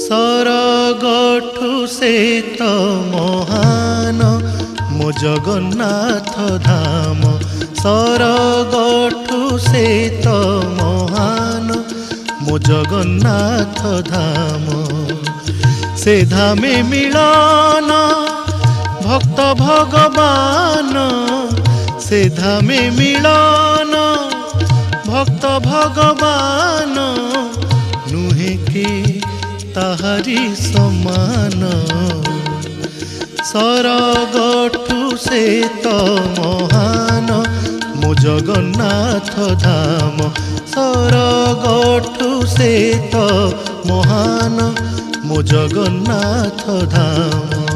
सरगठु से तो महान मो जगन्नाथ धाम। सरगठु से तो महान मो जगन्नाथ धाम। से धामे मिलन भक्त भगवान, से धामे मिलन भक्त भगवान। नुहे के ताहारी समान। सरगठु से तो महान मो जगन्नाथ धाम। सरगठु से तो महान मो जगन्नाथ धाम।